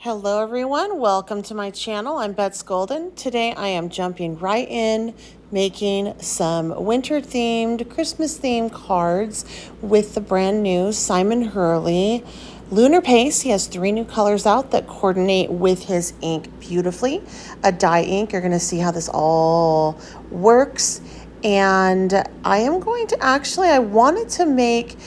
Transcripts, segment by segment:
Hello everyone, welcome to my channel. I'm Bets Golden. Today I am jumping right in, making some winter themed, Christmas themed cards with the brand new Simon Hurley Lunar Paste. He has 3 new colors out that coordinate with his ink beautifully. A dye ink, you're going to see how this all works. And I am going to I wanted to make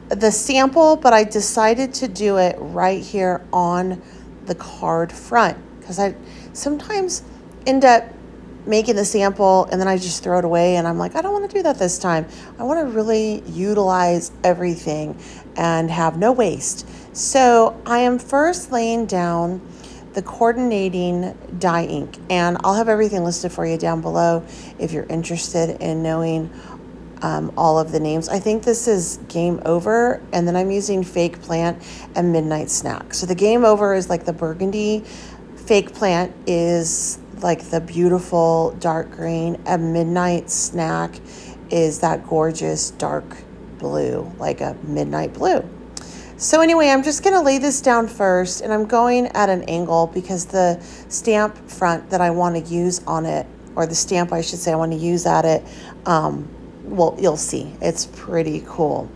the sample, but I decided to do it right here on the card front because I sometimes end up making the sample and then I just throw it away and I'm like, I don't want to do that this time. I want to really utilize everything and have no waste. So I am first laying down the coordinating dye ink, and I'll have everything listed for you down below if you're interested in knowing all of the names. I think this is Game Over, and then I'm using Fake Plant and Midnight Snack. So the Game Over is like the burgundy, Fake Plant is like the beautiful dark green, and Midnight Snack is that gorgeous dark blue, like a midnight blue. So anyway, I'm just going to lay this down first, and I'm going at an angle because the stamp front that I want to use on it, or the stamp I should say I want to use at it, well, you'll see. It's pretty cool.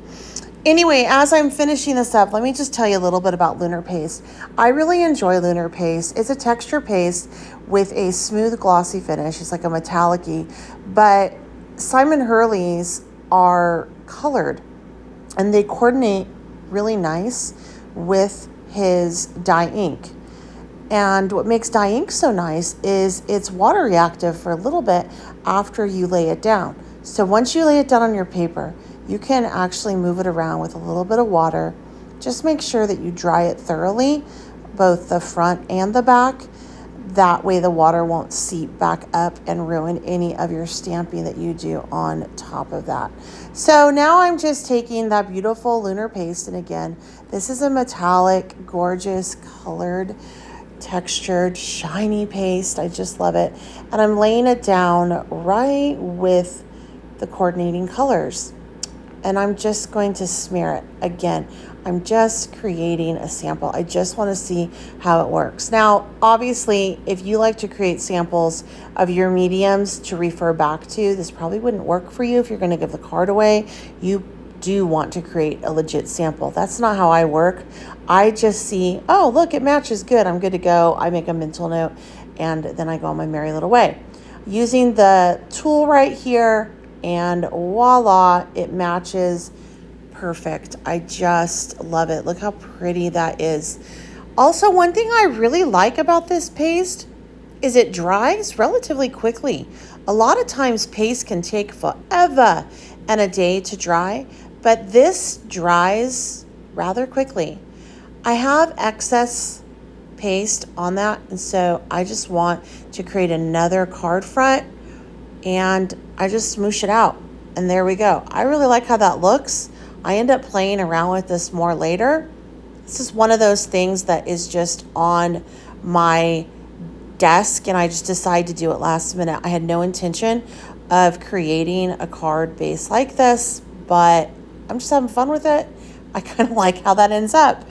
Anyway, as I'm finishing this up, let me just tell you a little bit about Lunar Paste. I really enjoy Lunar Paste. It's a texture paste with a smooth, glossy finish. It's like a metallic-y, but Simon Hurley's are colored, and they coordinate really nice with his dye ink. And what makes dye ink so nice is it's water reactive for a little bit after you lay it down. So once you lay it down on your paper, you can actually move it around with a little bit of water. Just make sure that you dry it thoroughly, both the front and the back. That way the water won't seep back up and ruin any of your stamping that you do on top of that. So now I'm just taking that beautiful Lunar Paste, and again, this is a metallic, gorgeous, colored, textured, shiny paste. I just love it. And I'm laying it down right with the coordinating colors, and I'm just going to smear it. Again, I'm just creating a sample. I just want to see how it works. Now, obviously, if you like to create samples of your mediums to refer back to, this probably wouldn't work for you if you're going to give the card away. You do want to create a legit sample. That's not how I work. I just see, oh, look, it matches good. I'm good to go. I make a mental note, and then I go on my merry little way. Using the tool right here, and voila, it matches perfect. I just love it. Look how pretty that is. Also, one thing I really like about this paste is it dries relatively quickly. A lot of times paste can take forever and a day to dry, but this dries rather quickly. I have excess paste on that, and so I just want to create another card front, and I just smoosh it out, and there we go. I really like how that looks. I end up playing around with this more later. This is one of those things that is just on my desk, and I just decided to do it last minute. I had no intention of creating a card base like this, but I'm just having fun with it. I kind of like how that ends up.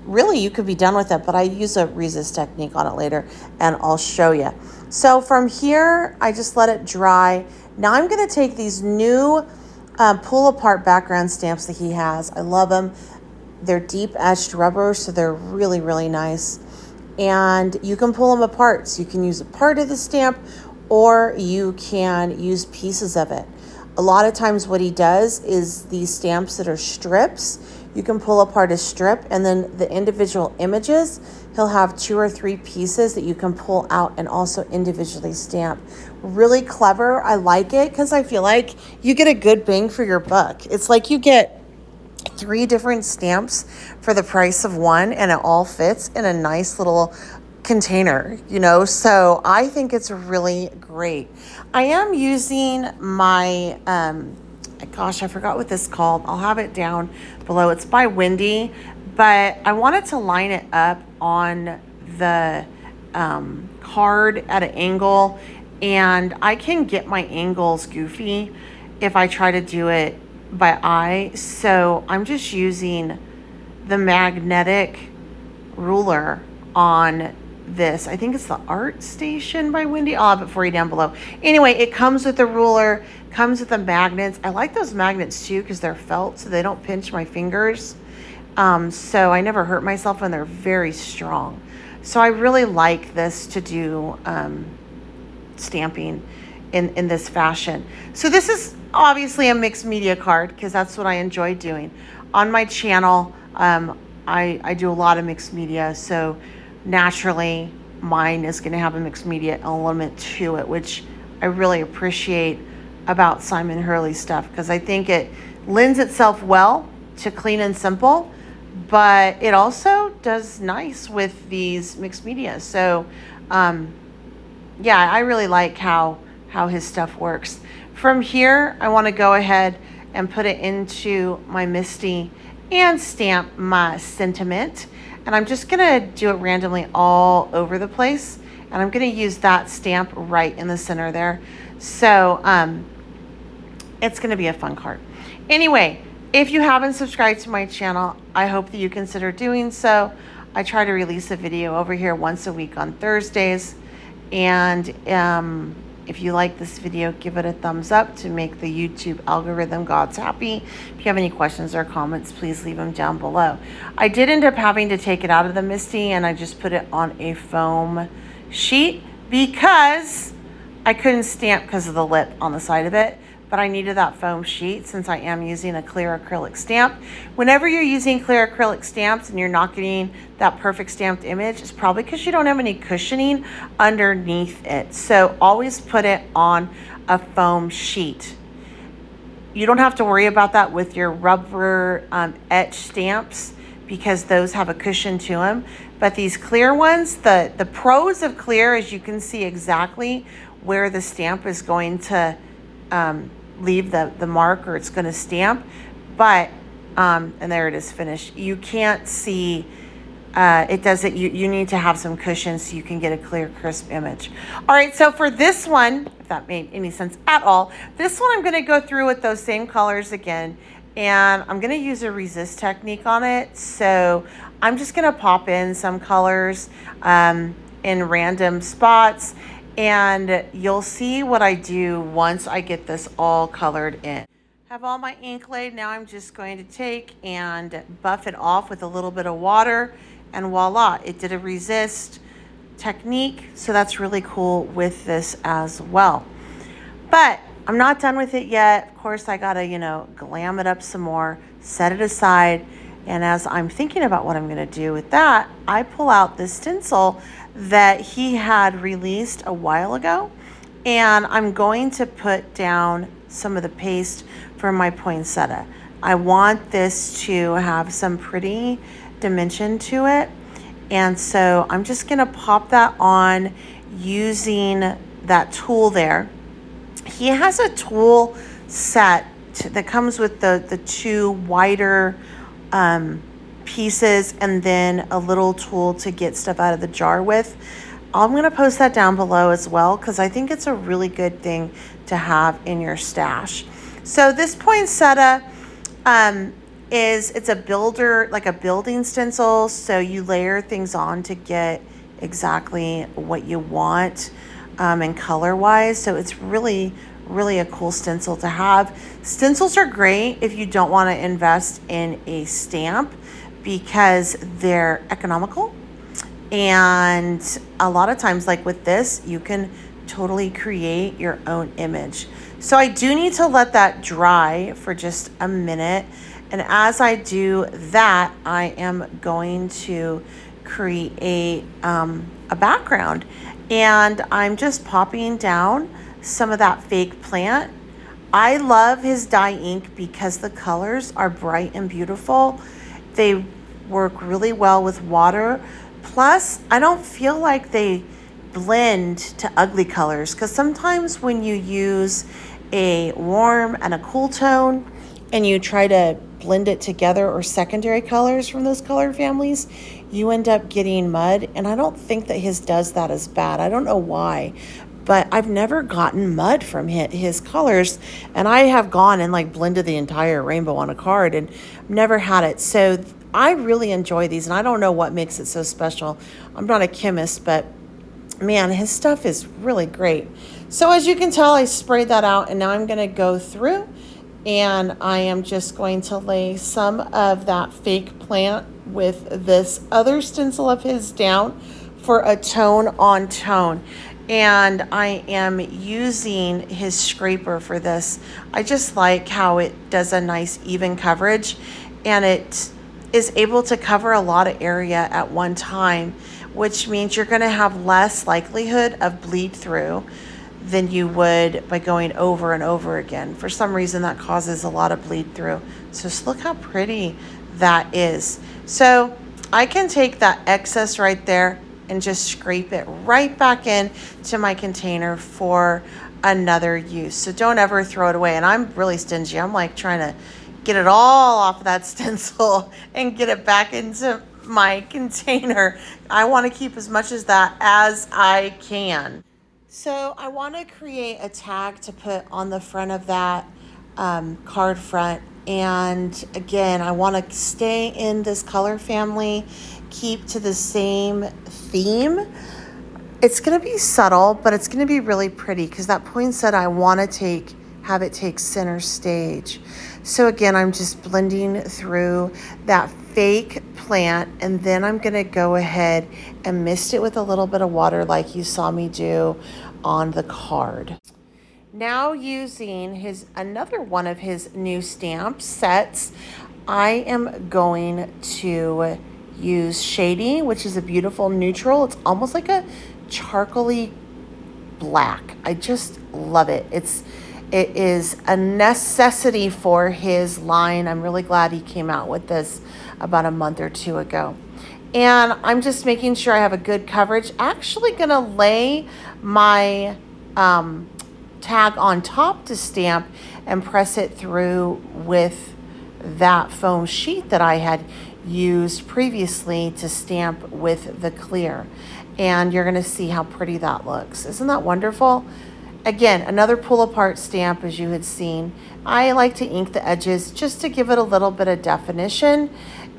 Really, you could be done with it, but I use a resist technique on it later, and I'll show you. So from here, I just let it dry. Now I'm going to take these new pull-apart background stamps that he has. I love them. They're deep-etched rubber, so they're really, really nice. And you can pull them apart. So you can use a part of the stamp, or you can use pieces of it. A lot of times what he does is these stamps that are strips, you can pull apart a strip, and then the individual images, he'll have 2 or 3 pieces that you can pull out and also individually stamp. Really clever. I like it because I feel like you get a good bang for your buck. It's like you get 3 different stamps for the price of one, and it all fits in a nice little container, you know, so I think it's really great. I am using my, gosh, I forgot what this is called. I'll have it down below. It's by Wendy, but I wanted to line it up on the card at an angle, and I can get my angles goofy if I try to do it by eye. So I'm just using the magnetic ruler on this. I think it's the Art Station by Wendy. I'll have it for you down below. Anyway, it comes with a ruler, comes with the magnets. I like those magnets too because they're felt so they don't pinch my fingers. So I never hurt myself, and they're very strong. So I really like this to do stamping in this fashion. So this is obviously a mixed media card because that's what I enjoy doing. On my channel, I do a lot of mixed media, so naturally mine is going to have a mixed media element to it, which I really appreciate about Simon Hurley stuff because I think it lends itself well to clean and simple, but it also does nice with these mixed media. So yeah, I really like how his stuff works. From here, I want to go ahead and put it into my Misty and stamp my sentiment. And I'm just going to do it randomly all over the place. And I'm going to use that stamp right in the center there. So it's going to be a fun card. Anyway, if you haven't subscribed to my channel, I hope that you consider doing so. I try to release a video over here once a week on Thursdays. And if you like this video, give it a thumbs up to make the YouTube algorithm gods happy. If you have any questions or comments, please leave them down below. I did end up having to take it out of the Misty, and I just put it on a foam sheet because I couldn't stamp because of the lip on the side of it. But I needed that foam sheet since I am using a clear acrylic stamp. Whenever you're using clear acrylic stamps and you're not getting that perfect stamped image, it's probably because you don't have any cushioning underneath it. So always put it on a foam sheet. You don't have to worry about that with your rubber etch stamps because those have a cushion to them. But these clear ones, the pros of clear is you can see exactly where the stamp is going to leave the mark, or it's going to stamp, but and there it is finished. You can't see it doesn't. You need to have some cushion so you can get a clear, crisp image. All right, so for this one, if that made any sense at all, this one I'm going to go through with those same colors again, and I'm going to use a resist technique on it. So I'm just going to pop in some colors in random spots, and you'll see what I do once I get this all colored in. Have all my ink laid. Now I'm just going to take and buff it off with a little bit of water, and voila, it did a resist technique. So that's really cool with this as well. But I'm not done with it yet. Of course, I gotta, glam it up some more, set it aside. And as I'm thinking about what I'm gonna do with that, I pull out this stencil that he had released a while ago, and I'm going to put down some of the paste for my poinsettia. I want this to have some pretty dimension to it, and so I'm just going to pop that on using that tool there. He has a tool set that comes with the two wider pieces and then a little tool to get stuff out of the jar with. I'm going to post that down below as well because I think it's a really good thing to have in your stash. So this poinsettia it's a builder, like a building stencil, so you layer things on to get exactly what you want and color wise. So it's really a cool stencil to have. Stencils are great if you don't want to invest in a stamp because they're economical, and a lot of times, like with this, you can totally create your own image. So I do need to let that dry for just a minute, and as I do that, I am going to create a background, and I'm just popping down some of that fake plant. I love his dye ink because the colors are bright and beautiful. They work really well with water. Plus, I don't feel like they blend to ugly colors, because sometimes when you use a warm and a cool tone and you try to blend it together, or secondary colors from those color families, you end up getting mud. And I don't think that his does that as bad. I don't know why, but I've never gotten mud from his colors, and I have gone and like blended the entire rainbow on a card and never had it. So I really enjoy these, and I don't know what makes it so special. I'm not a chemist, but man, his stuff is really great. So as you can tell, I sprayed that out, and now I'm going to go through and I am just going to lay some of that fake plant with this other stencil of his down for a tone on tone. And I am using his scraper for this. I just like how it does a nice even coverage, and it is able to cover a lot of area at one time, which means you're going to have less likelihood of bleed through than you would by going over and over again. For some reason, that causes a lot of bleed through. So just look how pretty that is. So I can take that excess right there and just scrape it right back in to my container for another use. So don't ever throw it away. And I'm really stingy. I'm like trying to get it all off of that stencil and get it back into my container. I want to keep as much as that as I can. So I want to create a tag to put on the front of that card front. And again, I want to stay in this color family, keep to the same theme. It's going to be subtle, but it's going to be really pretty because that poinsettia, I want to have it take center stage. So again, I'm just blending through that fake plant, and then I'm going to go ahead and mist it with a little bit of water like you saw me do on the card. Now using another one of his new stamp sets, I am going to use Shady, which is a beautiful neutral. It's almost like a charcoaly black. I just love it. It is a necessity for his line. I'm really glad he came out with this about a month or two ago. And I'm just making sure I have a good coverage. Actually gonna lay my tag on top to stamp and press it through with that foam sheet that I had used previously to stamp with the clear. And you're gonna see how pretty that looks. Isn't that wonderful? Again, another pull apart stamp, as you had seen. I like to ink the edges just to give it a little bit of definition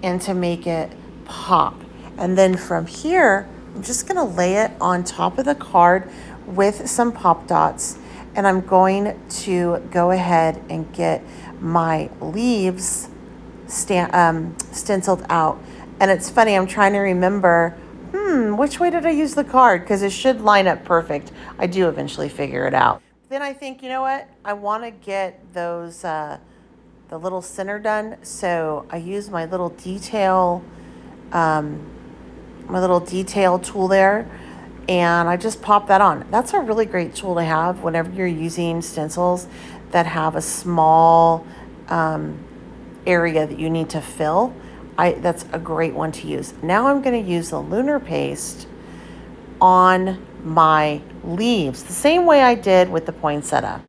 and to make it pop. And then from here, I'm just gonna lay it on top of the card with some pop dots. And I'm going to go ahead and get my leaves stenciled out. And it's funny, I'm trying to remember, which way did I use the card? Because it should line up perfect. I do eventually figure it out. Then I think, you know what? I want to get those, the little center done. So I use my little detail tool there. And I just pop that on. That's a really great tool to have whenever you're using stencils that have a small area that you need to fill. That's a great one to use. Now I'm going to use the Lunar Paste on my leaves, the same way I did with the poinsettia.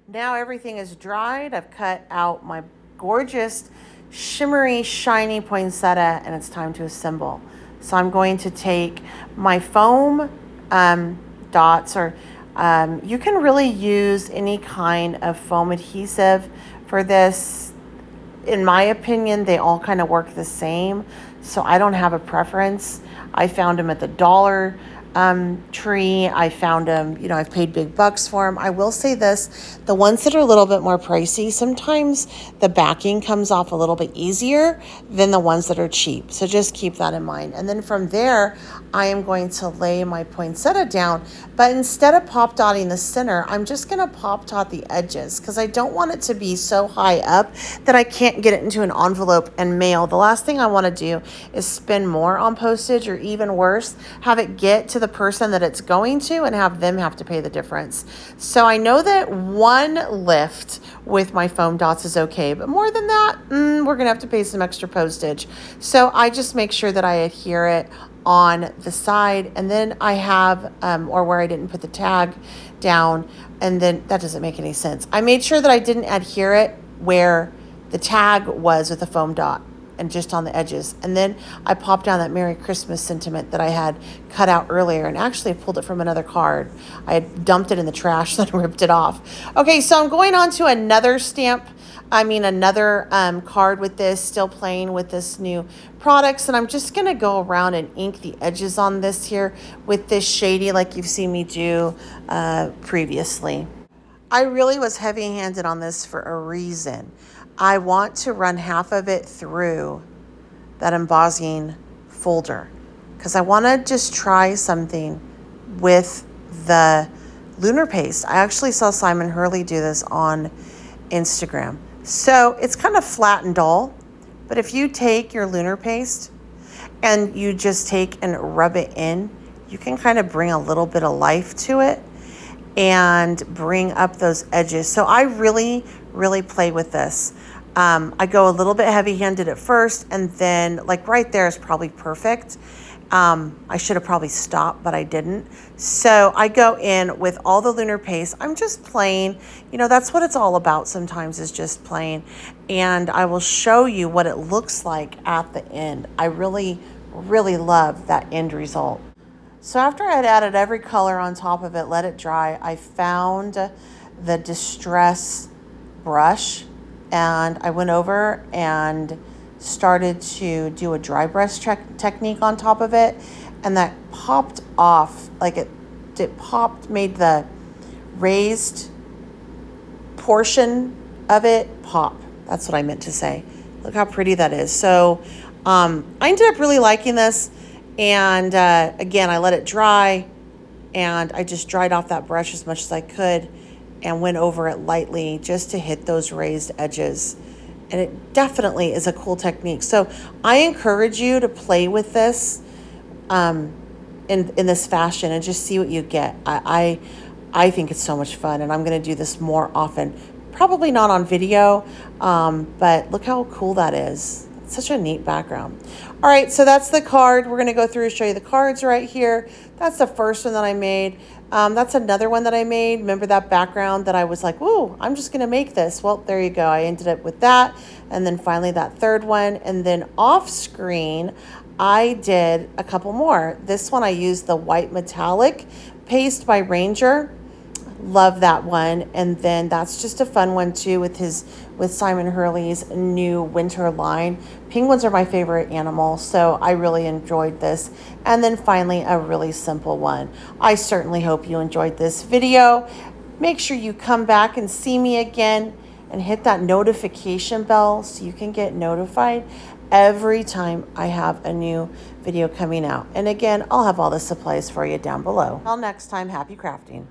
Now everything is dried. I've cut out my gorgeous, shimmery, shiny poinsettia, and it's time to assemble. So I'm going to take my foam dots, or you can really use any kind of foam adhesive for this. In my opinion, they all kind of work the same, so I don't have a preference. I found them at the Dollar Tree. I found them, I've paid big bucks for them. I will say this, the ones that are a little bit more pricey, sometimes the backing comes off a little bit easier than the ones that are cheap. So just keep that in mind. And then from there, I am going to lay my poinsettia down, but instead of pop dotting the center, I'm just going to pop dot the edges because I don't want it to be so high up that I can't get it into an envelope and mail. The last thing I want to do is spend more on postage, or even worse, have it get to the person that it's going to and have them have to pay the difference. So I know that one lift with my foam dots is okay, but more than that, we're gonna have to pay some extra postage. So I just make sure that I adhere it on the side, and then I have, or where I didn't put the tag down, and then that doesn't make any sense. I made sure that I didn't adhere it where the tag was with a foam dot, and just on the edges. And then I popped down that Merry Christmas sentiment that I had cut out earlier, and actually pulled it from another card. I had dumped it in the trash, then ripped it off. Okay, so I'm going on to another stamp another card with this, still playing with this new products. And I'm just going to go around and ink the edges on this here with this Shady like you've seen me do previously. I really was heavy-handed on this for a reason. I want to run half of it through that embossing folder because I want to just try something with the Lunar Paste. I actually saw Simon Hurley do this on Instagram. So it's kind of flat and dull, but if you take your Lunar Paste and you just take and rub it in, you can kind of bring a little bit of life to it and bring up those edges. So I really, really play with this. I go a little bit heavy-handed at first, and then like right there is probably perfect. I should have probably stopped, but I didn't. So I go in with all the Lunar Paste. I'm just playing. You know, that's what it's all about sometimes, is just playing. And I will show you what it looks like at the end. I really, really love that end result. So after I had added every color on top of it, let it dry, I found the Distress brush, and I went over and started to do a dry brush technique on top of it, and that popped off, like it popped, made the raised portion of it pop. That's what I meant to say. Look how pretty that is. So I ended up really liking this, and again, I let it dry, and I just dried off that brush as much as I could and went over it lightly just to hit those raised edges. And it definitely is a cool technique. So I encourage you to play with this in this fashion and just see what you get. I think it's so much fun, and I'm going to do this more often. Probably not on video, but look how cool that is. It's such a neat background. All right, so that's the card. We're going to go through and show you the cards right here. That's the first one that I made. That's another one that I made. Remember that background that I was like, whoa, I'm just going to make this. Well, there you go. I ended up with that. And then finally that third one. And then off screen, I did a couple more. This one I used the white metallic paste by Ranger. Love that one. And then that's just a fun one too with Simon Hurley's new winter line. Penguins are my favorite animal, so I really enjoyed this. And then finally, a really simple one. I certainly hope you enjoyed this video. Make sure you come back and see me again and hit that notification bell so you can get notified every time I have a new video coming out. And again, I'll have all the supplies for you down below. Until next time, happy crafting.